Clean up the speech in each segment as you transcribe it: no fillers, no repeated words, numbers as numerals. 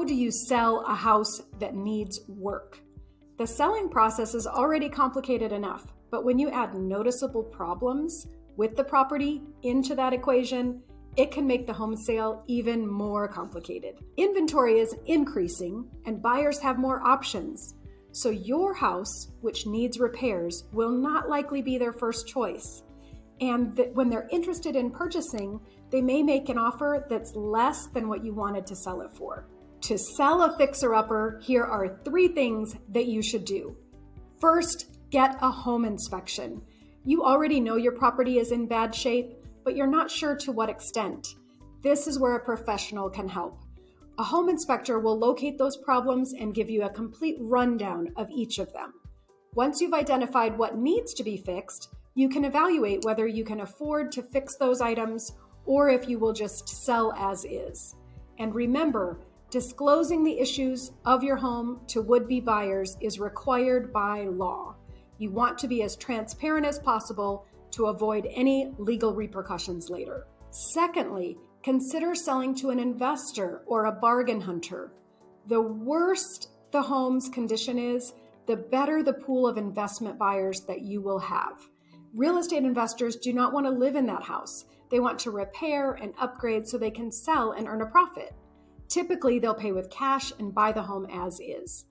do you sell a house that needs work? The selling process is already complicated enough, but when you add noticeable problems with the property into that equation, it can make the home sale even more complicated. Inventory is increasing and buyers have more options. So your house, which needs repairs, will not likely be their first choice. And when they're interested in purchasing, they may make an offer that's less than what you wanted to sell it for. To sell a fixer-upper, here are 3 things that you should do. First, get a home inspection. You already know your property is in bad shape, but you're not sure to what extent. This is where a professional can help. A home inspector will locate those problems and give you a complete rundown of each of them. Once you've identified what needs to be fixed, you can evaluate whether you can afford to fix those items or if you will just sell as is. And remember, disclosing the issues of your home to would-be buyers is required by law. You want to be as transparent as possible to avoid any legal repercussions later. Secondly, consider selling to an investor or a bargain hunter. The worse the home's condition is, the better the pool of investment buyers that you will have. Real estate investors do not want to live in that house. They want to repair and upgrade so they can sell and earn a profit. Typically, they'll pay with cash and buy the home as is.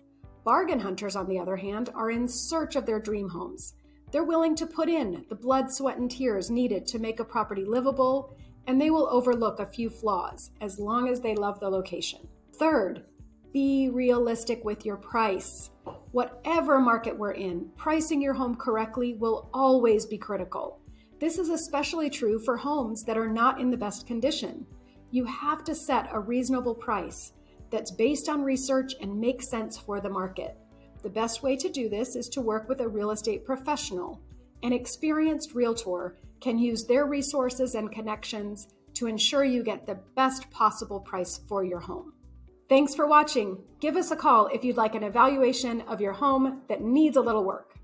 Bargain hunters, on the other hand, are in search of their dream homes. They're willing to put in the blood, sweat, and tears needed to make a property livable, and they will overlook a few flaws as long as they love the location. Third, be realistic with your price. Whatever market we're in, pricing your home correctly will always be critical. This is especially true for homes that are not in the best condition. You have to set a reasonable price that's based on research and makes sense for the market. The best way to do this is to work with a real estate professional. An experienced realtor can use their resources and connections to ensure you get the best possible price for your home. Thanks for watching. Give us a call if you'd like an evaluation of your home that needs a little work.